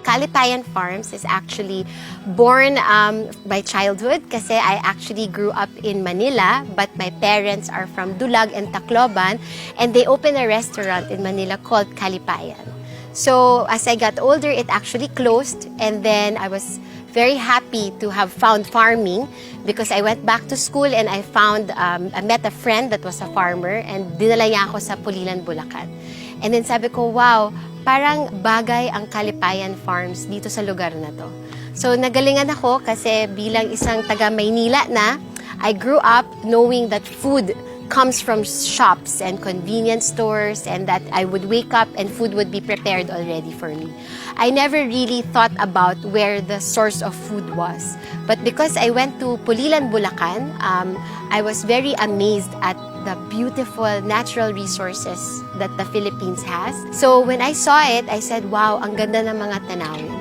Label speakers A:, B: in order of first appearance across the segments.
A: Calipayan Farms is actually born by childhood kasi I actually grew up in Manila, but my parents are from Dulag and Tacloban, and they opened a restaurant in Manila called Calipayan. So as I got older, it actually closed, and then I was very happy to have found farming because I went back to school and I met a friend that was a farmer, and dinala niya ako sa Pulilan, Bulacan. And then sabi ko, wow, parang bagay ang Calipayan Farms dito sa lugar na to. So nagalingan ako kasi bilang isang taga Maynila na, I grew up knowing that food comes from shops and convenience stores, and that I would wake up and food would be prepared already for me. I never really thought about where the source of food was. But because I went to Pulilan, Bulacan, I was very amazed at the beautiful natural resources that the Philippines has. So when I saw it, I said, wow, ang ganda ng mga tanawin.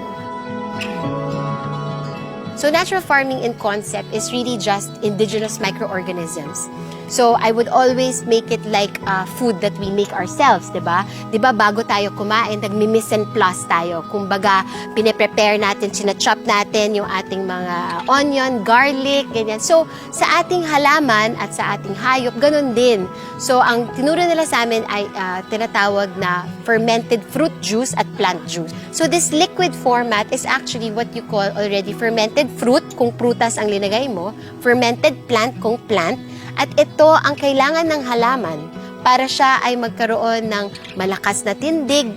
A: So natural farming in concept is really just indigenous microorganisms. So I would always make it like food that we make ourselves, diba? Diba bago tayo kumain, nagmi-mise en place tayo. Kumbaga, pine-prepare natin, sinachop natin yung ating mga onion, garlic, ganyan. So sa ating halaman at sa ating hayop, ganun din. So ang tinuro nila sa amin ay tinatawag na fermented fruit juice at plant juice. So this liquid format is actually what you call already fermented fruit, kung prutas ang linagay mo, fermented plant, kung plant, at ito ang kailangan ng halaman para siya ay magkaroon ng malakas na tindig,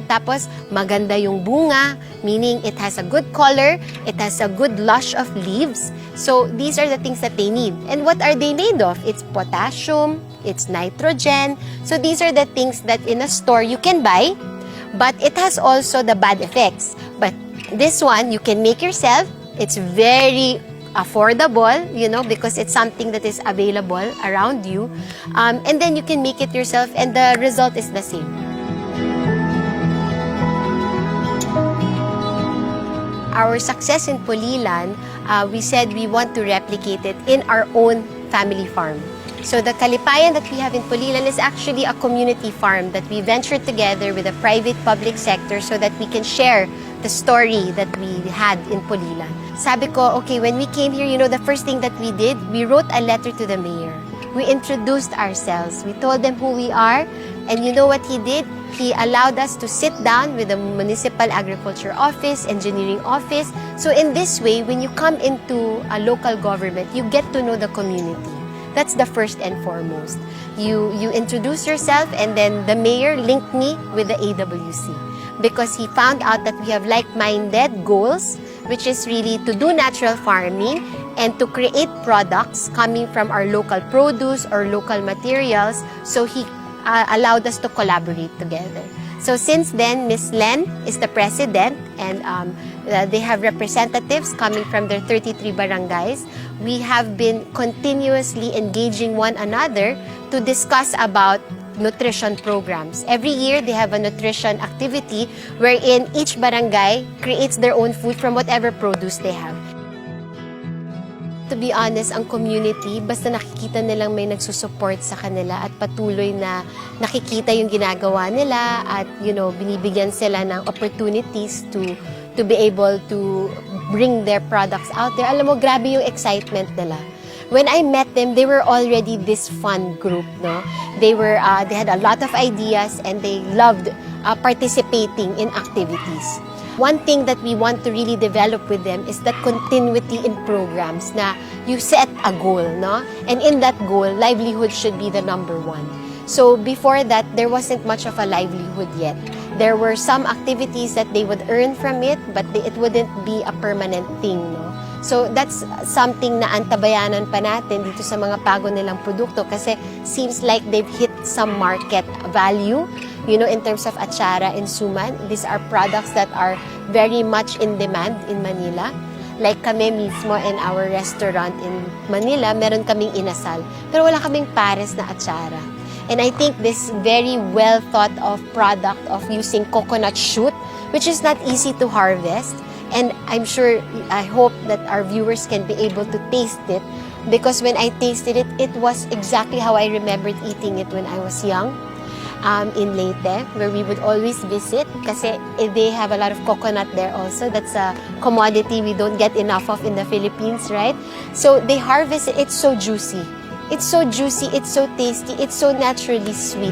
A: tapos maganda yung bunga, meaning it has a good color, it has a good lush of leaves. So these are the things that they need. And what are they made of? It's potassium, it's nitrogen. So these are the things that in a store you can buy, but it has also the bad effects. But this one, you can make yourself. It's very affordable, you know, because it's something that is available around you. And then you can make it yourself and the result is the same. Our success in Pulilan, we said we want to replicate it in our own family farm. So the Calipayan that we have in Pulilan is actually a community farm that we ventured together with the private-public sector so that we can share the story that we had in Pulilan. Sabi ko, okay, when we came here, you know, the first thing that we did, we wrote a letter to the mayor. We introduced ourselves. We told them who we are. And you know what he did? He allowed us to sit down with the municipal agriculture office, engineering office. So in this way, when you come into a local government, you get to know the community. That's the first and foremost. You introduce yourself, and then the mayor linked me with the AWC because he found out that we have like-minded goals, which is really to do natural farming and to create products coming from our local produce or local materials. So he allowed us to collaborate together. So since then, Ms. Len is the president, and they have representatives coming from their 33 barangays. We have been continuously engaging one another to discuss about nutrition programs. Every year, they have a nutrition activity wherein each barangay creates their own food from whatever produce they have. To be honest, ang community, basta nakikita nilang may nagsusupport sa kanila at patuloy na nakikita yung ginagawa nila at, you know, binibigyan sila ng opportunities to be able to bring their products out there. Alam mo, grabe yung excitement nila. When I met them, they were already this fun group, no? They had a lot of ideas and they loved participating in activities. One thing that we want to really develop with them is that continuity in programs na you set a goal, no? And in that goal, livelihood should be the number one. So before that, there wasn't much of a livelihood yet. There were some activities that they would earn from it, but it wouldn't be a permanent thing, no? So that's something na antabayanan pa natin dito sa mga bago nilang produkto kasi seems like they've hit some market value, you know, in terms of atsara and suman. These are products that are very much in demand in Manila. Like kami mismo in our restaurant in Manila, meron kaming inasal, pero wala kaming pares na atsara. And I think this very well thought of product of using coconut shoot, which is not easy to harvest. And I'm sure, I hope that our viewers can be able to taste it because when I tasted it, it was exactly how I remembered eating it when I was young. in Leyte, where we would always visit kasi they have a lot of coconut there also. That's a commodity we don't get enough of in the Philippines, right? So they harvest it. It's so juicy. It's so juicy, it's so tasty, it's so naturally sweet.